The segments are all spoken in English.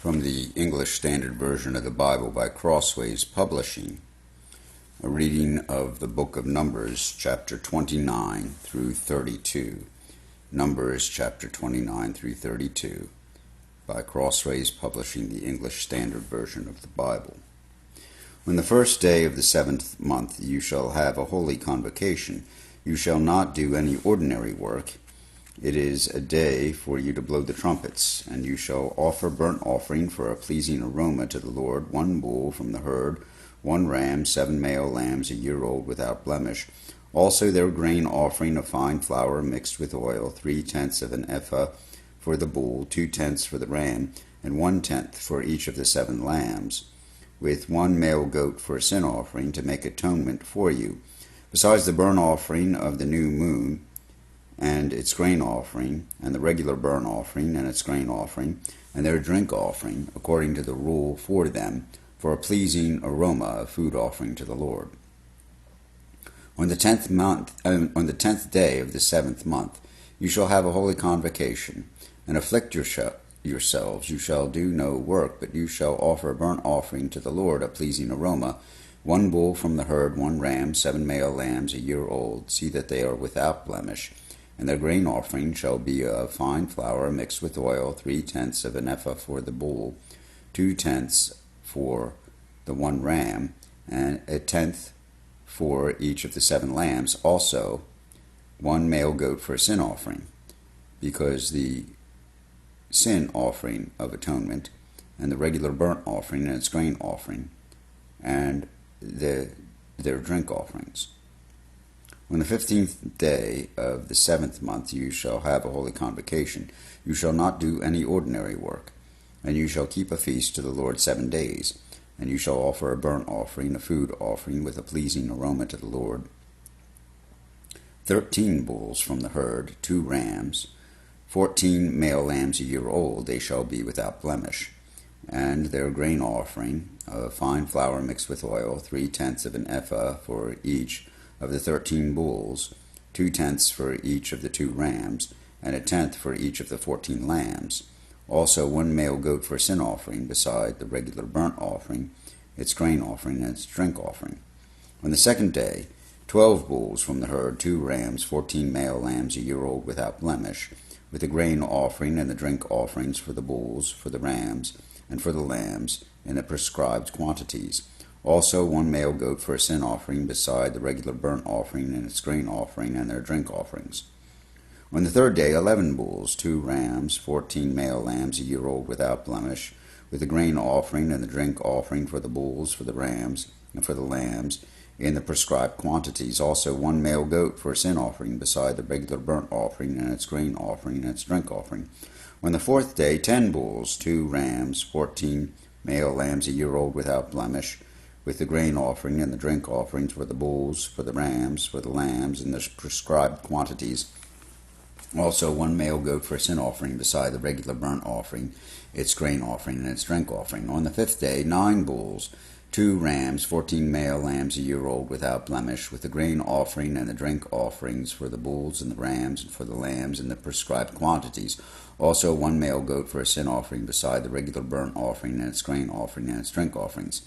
From the English Standard Version of the Bible by Crossways Publishing, a reading of the book of Numbers, chapter 29 through 32. Numbers, chapter 29 through 32, by Crossways Publishing, the English Standard Version of the Bible. When the first day of the 7th month you shall have a holy convocation. You shall not do any ordinary work. It is a day for you to blow the trumpets, and you shall offer burnt offering for a pleasing aroma to the Lord, 1 bull from the herd, 1 ram, 7 male lambs a year old without blemish. Also their grain offering of fine flour mixed with oil, 3/10 of an ephah for the bull, 2/10 for the ram, and 1/10 for each of the 7 lambs, with 1 male goat for a sin offering to make atonement for you. Besides the burnt offering of the new moon, and its grain offering, and the regular burnt offering and its grain offering, and their drink offering, according to the rule for them, for a pleasing aroma, a food offering to the Lord. On the 10th day of the 7th month, you shall have a holy convocation, and afflict yourselves. You shall do no work, but you shall offer a burnt offering to the Lord, a pleasing aroma, 1 bull from the herd, 1 ram, 7 male lambs a year old. See that they are without blemish. And their grain offering shall be of fine flour mixed with oil, 3/10 of an ephah for the bull, 2/10 for the 1 ram, and 1/10 for each of the 7 lambs. Also 1 male goat for a sin offering, because the sin offering of atonement, and the regular burnt offering and its grain offering, and their drink offerings. On the 15th day of the 7th month you shall have a holy convocation. You shall not do any ordinary work, and you shall keep a feast to the Lord 7 days, and you shall offer a burnt offering, a food offering with a pleasing aroma to the Lord. 13 bulls from the herd, 2 rams, 14 male lambs a year old, they shall be without blemish, and their grain offering of fine flour mixed with oil, 3/10 of an ephah for each of the 13 bulls, 2/10 for each of the 2 rams, and 1/10 for each of the 14 lambs. Also 1 male goat for a sin offering, beside the regular burnt offering, its grain offering, and its drink offering. On the 2nd day, 12 bulls from the herd, 2 rams, 14 male lambs a year old without blemish, with the grain offering and the drink offerings for the bulls, for the rams, and for the lambs, in the prescribed quantities. Also 1 male goat for a sin offering, beside the regular burnt offering and its grain offering and their drink offerings. On the 3rd day, 11 bulls, 2 rams, 14 male lambs a year old without blemish, with the grain offering and the drink offering for the bulls, for the rams, and for the lambs, in the prescribed quantities. Also 1 male goat for a sin offering, beside the regular burnt offering and its grain offering and its drink offering. On the 4th day, 10 bulls, 2 rams, 14 male lambs a year old without blemish, with the grain offering and the drink offerings for the bulls, for the rams, for the lambs, in the prescribed quantities. Also 1 male goat for a sin offering, beside the regular burnt offering, its grain offering, and its drink offering. On the 5th day, 9 bulls, 2 rams, 14 male lambs a year old without blemish, with the grain offering and the drink offerings for the bulls and the rams, and for the lambs, in the prescribed quantities. Also 1 male goat for a sin offering, beside the regular burnt offering and its grain offering and its drink offerings.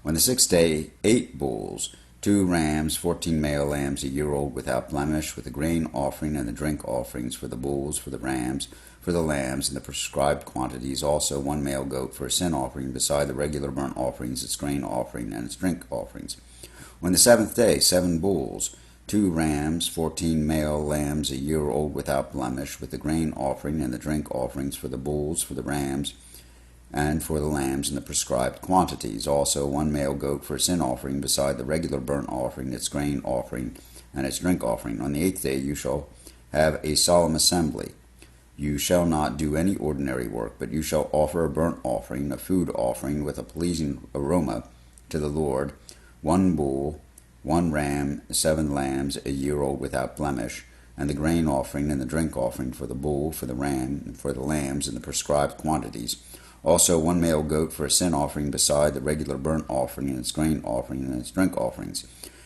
On the 6th day, 8 bulls, 2 rams, 14 male lambs a year old without blemish, with the grain offering and the drink offerings for the bulls, for the rams, for the lambs, in the prescribed quantities. Also 1 male goat for a sin offering, beside the regular burnt offerings, its grain offering, and its drink offerings. On the 7th day, 7 bulls, 2 rams, 14 male lambs a year old without blemish, with the grain offering and the drink offerings for the bulls, for the rams, and for the lambs, in the prescribed quantities. Also 1 male goat for a sin offering, beside the regular burnt offering, its grain offering, and its drink offering. On the 8th day you shall have a solemn assembly. You shall not do any ordinary work, but you shall offer a burnt offering, a food offering with a pleasing aroma to the Lord, 1 bull, 1 ram, 7 lambs a year old without blemish, and the grain offering and the drink offering for the bull, for the ram, and for the lambs, in the prescribed quantities. Also 1 male goat for a sin offering, beside the regular burnt offering and its grain offering and its drink offerings.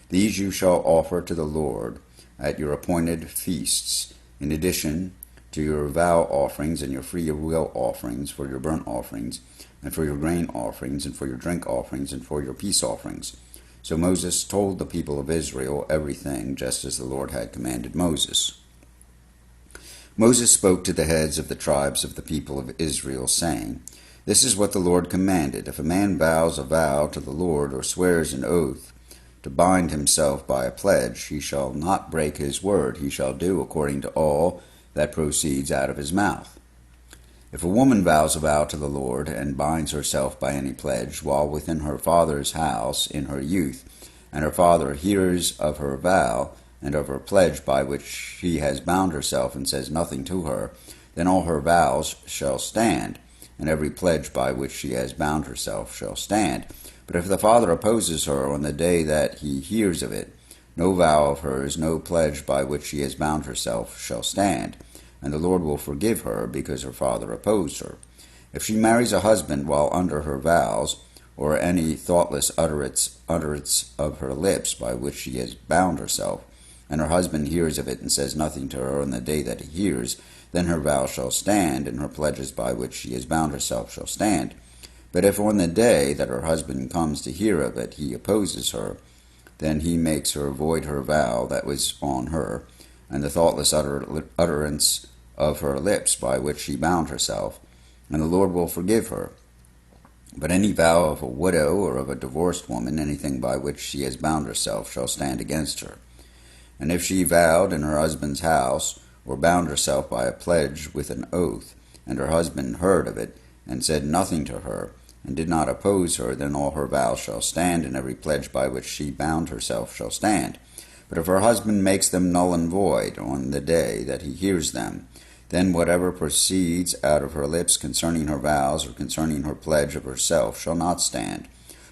These you shall offer to the Lord at your appointed feasts, in addition to your vow offerings and your free will offerings, for your burnt offerings, and for your grain offerings, and for your drink offerings, and for your peace offerings. So Moses told the people of Israel everything, just as the Lord had commanded Moses. Moses spoke to the heads of the tribes of the people of Israel, saying, This is what the Lord commanded. If a man vows a vow to the Lord, or swears an oath to bind himself by a pledge, he shall not break his word. He shall do according to all that proceeds out of his mouth. If a woman vows a vow to the Lord, and binds herself by any pledge, while within her father's house in her youth, and her father hears of her vow, and of her pledge by which she has bound herself, and says nothing to her, then all her vows shall stand, and every pledge by which she has bound herself shall stand. But if the father opposes her on the day that he hears of it, no vow of hers, no pledge by which she has bound herself shall stand, and the Lord will forgive her, because her father opposed her. If she marries a husband while under her vows, or any thoughtless utterance of her lips by which she has bound herself, and her husband hears of it and says nothing to her on the day that he hears, then her vow shall stand, and her pledges by which she has bound herself shall stand. But if on the day that her husband comes to hear of it he opposes her, then he makes her void her vow that was on her, and the thoughtless utterance of her lips by which she bound herself, and the Lord will forgive her. But any vow of a widow or of a divorced woman, anything by which she has bound herself, shall stand against her. And if she vowed in her husband's house, or bound herself by a pledge with an oath, and her husband heard of it, and said nothing to her, and did not oppose her, then all her vows shall stand, and every pledge by which she bound herself shall stand. But if her husband makes them null and void on the day that he hears them, then whatever proceeds out of her lips concerning her vows, or concerning her pledge of herself, shall not stand.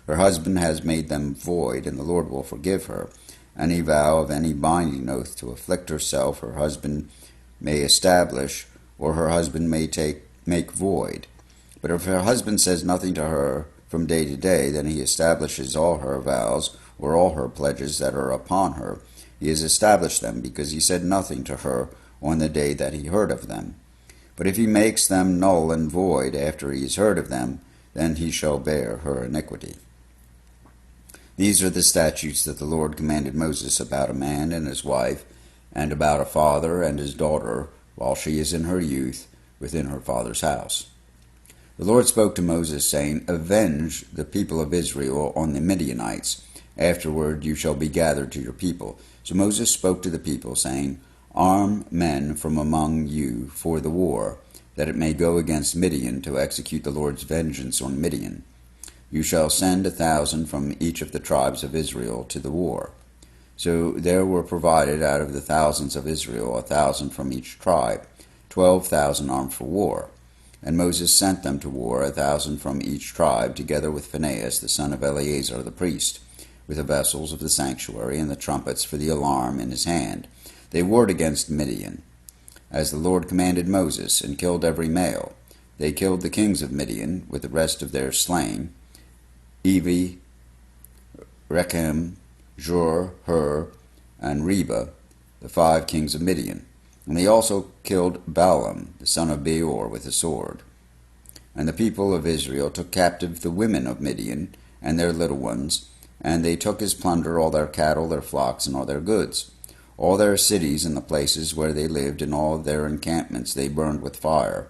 Her husband has made them void, and the Lord will forgive her. Any vow of any binding oath to afflict herself, her husband may establish, or her husband may make void. But if her husband says nothing to her from day to day, then he establishes all her vows, or all her pledges that are upon her. He has established them, because he said nothing to her on the day that he heard of them. But if he makes them null and void after he has heard of them, then he shall bear her iniquity. These are the statutes that the Lord commanded Moses about a man and his wife, and about a father and his daughter, while she is in her youth, within her father's house. The Lord spoke to Moses, saying, Avenge the people of Israel on the Midianites. Afterward you shall be gathered to your people. So Moses spoke to the people, saying, Arm men from among you for the war, that it may go against Midian, to execute the Lord's vengeance on Midian. You shall send 1,000 from each of the tribes of Israel to the war. So there were provided out of the thousands of Israel 1,000 from each tribe, 12,000 armed for war. And Moses sent them to war, 1,000 from each tribe, together with Phinehas the son of Eleazar the priest, with the vessels of the sanctuary and the trumpets for the alarm in his hand. They warred against Midian, as the Lord commanded Moses, and killed every male. They killed the kings of Midian, with the rest of their slain, Evi, Rechem, Zur, Hur, and Reba, the 5 kings of Midian. And they also killed Balaam, the son of Beor, with a sword. And the people of Israel took captive the women of Midian, and their little ones, and they took as plunder all their cattle, their flocks, and all their goods. All their cities and the places where they lived, and all their encampments they burned with fire,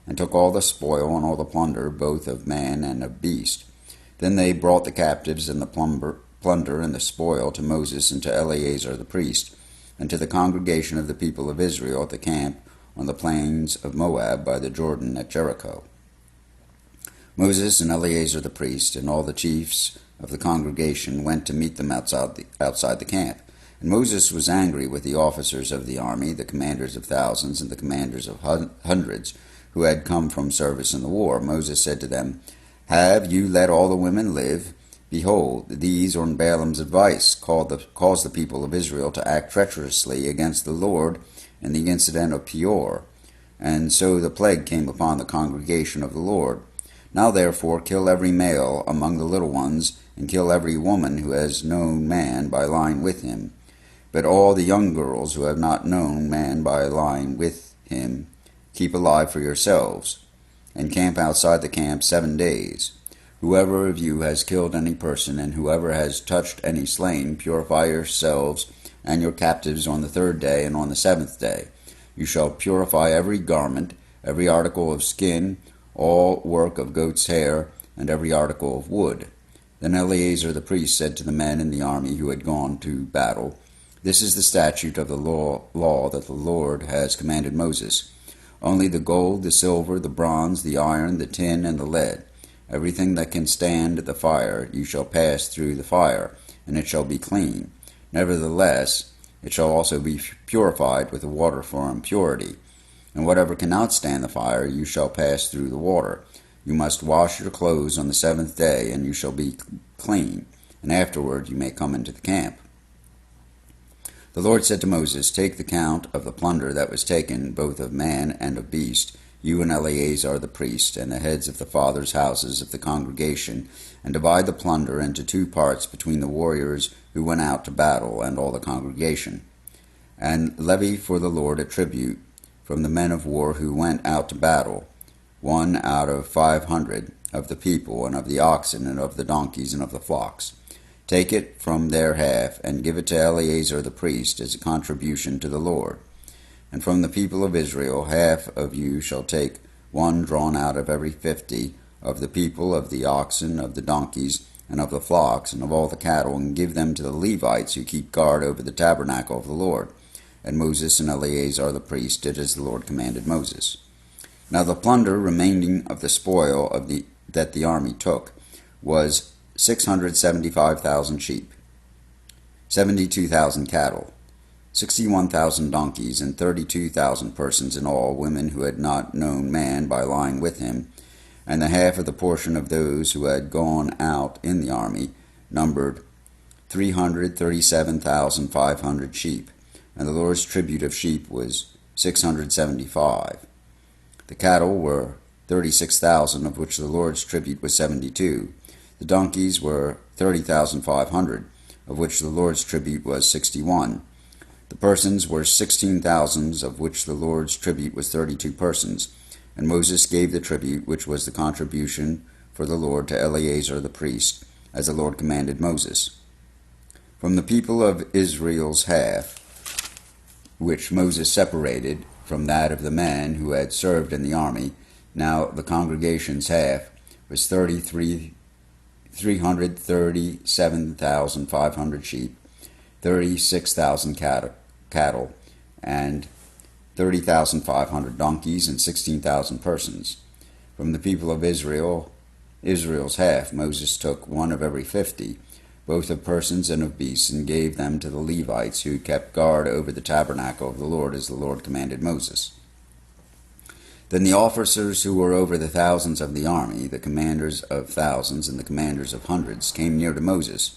and took all the spoil and all the plunder, both of man and of beast. Then they brought the captives and the plunder and the spoil to Moses and to Eleazar the priest, and to the congregation of the people of Israel at the camp on the plains of Moab by the Jordan at Jericho. Moses and Eleazar the priest and all the chiefs of the congregation went to meet them outside the camp. And Moses was angry with the officers of the army, the commanders of thousands and the commanders of hundreds, who had come from service in the war. Moses said to them, Have you let all the women live? Behold, these on Balaam's advice caused the people of Israel to act treacherously against the Lord in the incident of Peor, and so the plague came upon the congregation of the Lord. Now therefore kill every male among the little ones, and kill every woman who has known man by lying with him. But all the young girls who have not known man by lying with him, keep alive for yourselves, and camp outside the camp 7 days. Whoever of you has killed any person, and whoever has touched any slain, purify yourselves and your captives on the 3rd day and on the 7th day. You shall purify every garment, every article of skin, all work of goat's hair, and every article of wood. Then Eleazar the priest said to the men in the army who had gone to battle, This is the statute of the law that the Lord has commanded Moses. Only the gold, the silver, the bronze, the iron, the tin, and the lead, everything that can stand the fire, you shall pass through the fire, and it shall be clean. Nevertheless, it shall also be purified with the water for impurity. And whatever cannot stand the fire, you shall pass through the water. You must wash your clothes on the 7th day, and you shall be clean, and afterward you may come into the camp. The Lord said to Moses, Take the count of the plunder that was taken, both of man and of beast, you and Eleazar the priest, and the heads of the fathers' houses of the congregation, and divide the plunder into 2 parts between the warriors who went out to battle and all the congregation. And levy for the Lord a tribute from the men of war who went out to battle, 1 out of 500 of the people, and of the oxen, and of the donkeys, and of the flocks. Take it from their half, and give it to Eleazar the priest as a contribution to the Lord. And from the people of Israel, half of you shall take 1 drawn out of every 50 of the people, of the oxen, of the donkeys, and of the flocks, and of all the cattle, and give them to the Levites who keep guard over the tabernacle of the Lord. And Moses and Eleazar the priest did as the Lord commanded Moses. Now the plunder remaining of the spoil that the army took was 675,000 sheep, 72,000 cattle, 61,000 donkeys, and 32,000 persons in all, women who had not known man by lying with him. And the half of the portion of those who had gone out in the army numbered 337,500 sheep, and the Lord's tribute of sheep was 675. The cattle were 36,000, of which the Lord's tribute was 72. The donkeys were 30,500, of which the Lord's tribute was 61. The persons were 16,000, of which the Lord's tribute was 32 persons. And Moses gave the tribute, which was the contribution for the Lord, to Eleazar the priest, as the Lord commanded Moses. From the people of Israel's half, which Moses separated from that of the men who had served in the army, now the congregation's half was 337,500 sheep, 36,000 cattle, and 30,500 donkeys, and 16,000 persons. From the people of Israel's half, Moses took 1 of every 50, both of persons and of beasts, and gave them to the Levites who kept guard over the tabernacle of the Lord, as the Lord commanded Moses. Then the officers who were over the thousands of the army, the commanders of thousands and the commanders of hundreds, came near to Moses,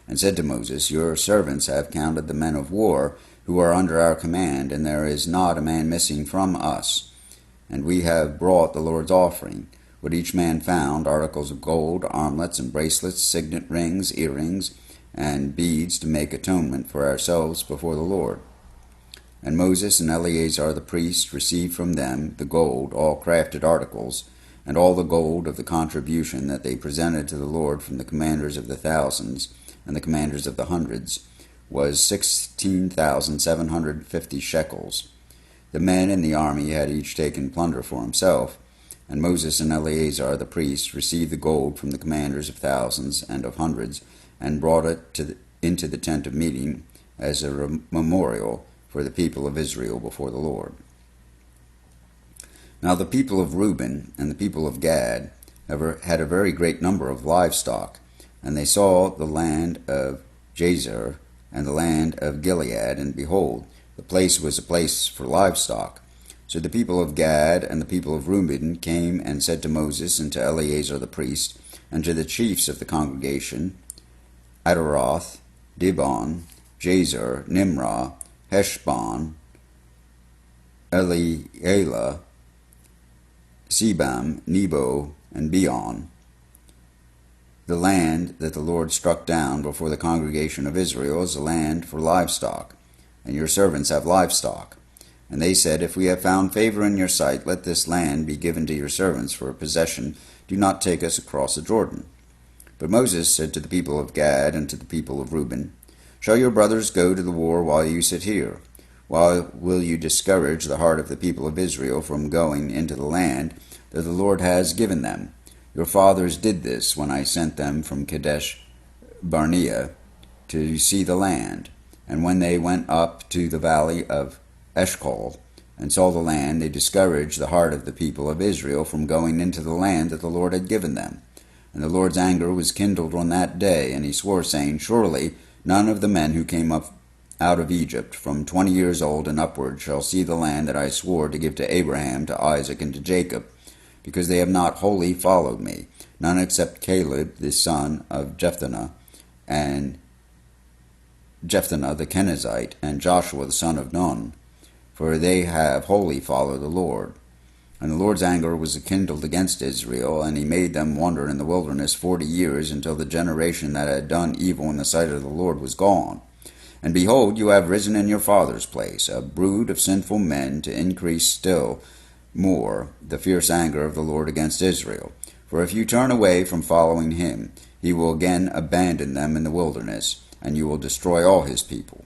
and said to Moses, Your servants have counted the men of war who are under our command, and there is not a man missing from us. And we have brought the Lord's offering, what each man found, articles of gold, armlets and bracelets, signet rings, earrings, and beads, to make atonement for ourselves before the Lord. And Moses and Eleazar the priest received from them the gold, all crafted articles, and all the gold of the contribution that they presented to the Lord from the commanders of the thousands and the commanders of the hundreds, was 16,750 shekels. The men in the army had each taken plunder for himself, and Moses and Eleazar the priest received the gold from the commanders of thousands and of hundreds, and brought it into the tent of meeting as a memorial for the people of Israel before the Lord. Now the people of Reuben and the people of Gad had a very great number of livestock, and they saw the land of Jazer and the land of Gilead, and behold, the place was a place for livestock. So the people of Gad and the people of Reuben came and said to Moses and to Eleazar the priest, and to the chiefs of the congregation, Adaroth, Dibon, Jazer, Nimrah, Heshbon, Elealeh, Sebam, Nebo, and Beon, the land that the Lord struck down before the congregation of Israel is a land for livestock, and your servants have livestock. And they said, If we have found favor in your sight, let this land be given to your servants for a possession. Do not take us across the Jordan. But Moses said to the people of Gad and to the people of Reuben, Shall your brothers go to the war while you sit here? Why will you discourage the heart of the people of Israel from going into the land that the Lord has given them? Your fathers did this when I sent them from Kadesh Barnea to see the land. And when they went up to the valley of Eshcol and saw the land, they discouraged the heart of the people of Israel from going into the land that the Lord had given them. And the Lord's anger was kindled on that day, and he swore, saying, Surely none of the men who came up out of Egypt from 20 years old and upward shall see the land that I swore to give to Abraham, to Isaac, and to Jacob, because they have not wholly followed me, none except Caleb the son of Jephunneh, and Jephunneh the Kenizzite, and Joshua the son of Nun, for they have wholly followed the Lord. And the Lord's anger was kindled against Israel, and he made them wander in the wilderness 40 years, until the generation that had done evil in the sight of the Lord was gone. And behold, you have risen in your father's place, a brood of sinful men, to increase still more the fierce anger of the Lord against Israel. For if you turn away from following him, he will again abandon them in the wilderness, and you will destroy all his people.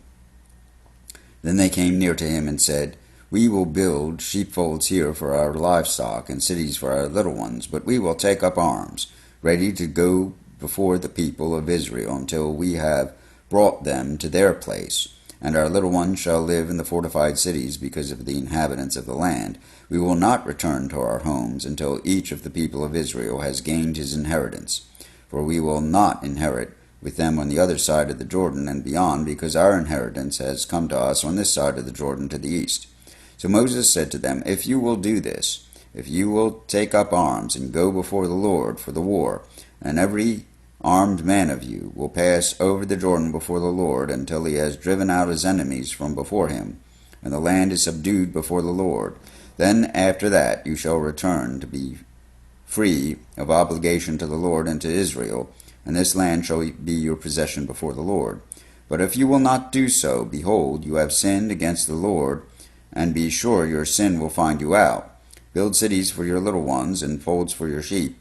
Then they came near to him and said, We will build sheepfolds here for our livestock, and cities for our little ones, but we will take up arms, ready to go before the people of Israel until we have brought them to their place. And our little ones shall live in the fortified cities because of the inhabitants of the land. We will not return to our homes until each of the people of Israel has gained his inheritance. For we will not inherit with them on the other side of the Jordan and beyond, because our inheritance has come to us on this side of the Jordan to the east. So Moses said to them, If you will do this, if you will take up arms and go before the Lord for the war, and every armed man of you will pass over the Jordan before the Lord until he has driven out his enemies from before him, and the land is subdued before the Lord, then after that you shall return to be free of obligation to the Lord and to Israel, and this land shall be your possession before the Lord. But if you will not do so, behold, you have sinned against the Lord, and be sure your sin will find you out. Build cities for your little ones, and folds for your sheep,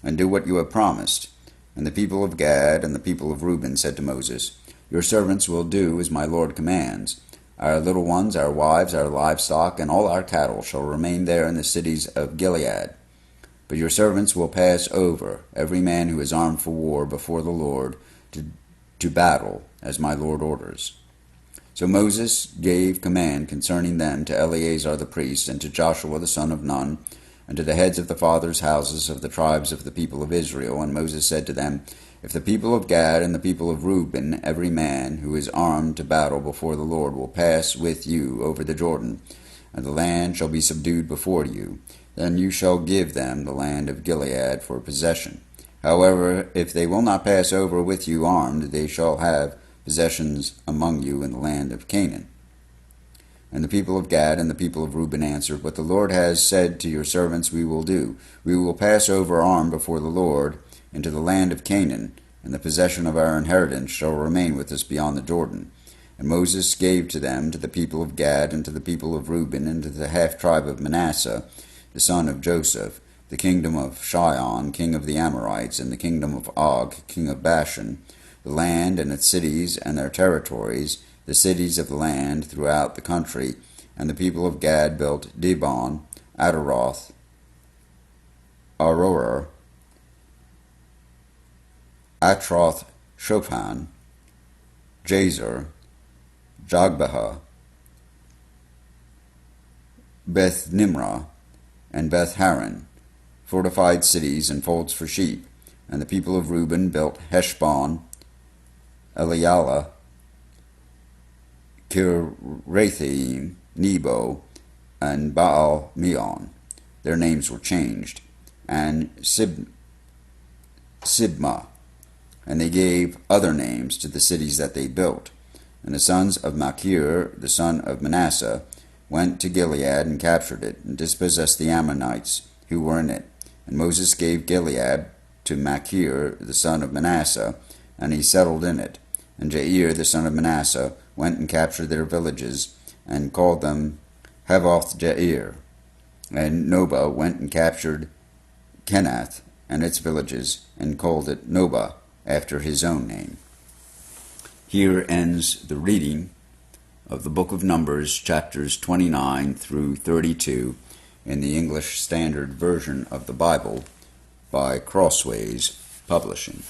and do what you have promised. And the people of Gad and the people of Reuben said to Moses, Your servants will do as my Lord commands. Our little ones, our wives, our livestock, and all our cattle shall remain there in the cities of Gilead. But your servants will pass over, every man who is armed for war, before the Lord, to battle, as my Lord orders. So Moses gave command concerning them to Eleazar the priest, and to Joshua the son of Nun, and to the heads of the fathers' houses of the tribes of the people of Israel. And Moses said to them, If the people of Gad and the people of Reuben, every man who is armed to battle before the Lord, will pass with you over the Jordan, and the land shall be subdued before you, then you shall give them the land of Gilead for possession. However, if they will not pass over with you armed, they shall have possessions among you in the land of Canaan. And the people of Gad and the people of Reuben answered, What the Lord has said to your servants we will do. We will pass over armed before the Lord into the land of Canaan, and the possession of our inheritance shall remain with us beyond the Jordan. And Moses gave to them, to the people of Gad, and to the people of Reuben, and to the half-tribe of Manasseh, the son of Joseph, the kingdom of Sihon, king of the Amorites, and the kingdom of Og, king of Bashan, the land and its cities and their territories, the cities of the land throughout the country. And the people of Gad built Dibon, Ataroth, Aroer, Atroth Shophan, Jazer, Jogbehah, Beth Nimrah, and Beth Haran, fortified cities and folds for sheep. And the people of Reuben built Heshbon, Elialah, Kirathaim, Nebo, and Baal Meon. Their names were changed, and Sibmah, and they gave other names to the cities that they built. And the sons of Machir, the son of Manasseh, went to Gilead and captured it, and dispossessed the Ammonites who were in it. And Moses gave Gilead to Machir, the son of Manasseh, and he settled in it. And Jair, the son of Manasseh, went and captured their villages, and called them Havoth Jair. And Nobah went and captured Kenath and its villages, and called it Nobah, after his own name. Here ends the reading of the Book of Numbers, chapters 29 through 32, in the English Standard Version of the Bible by Crossways Publishing.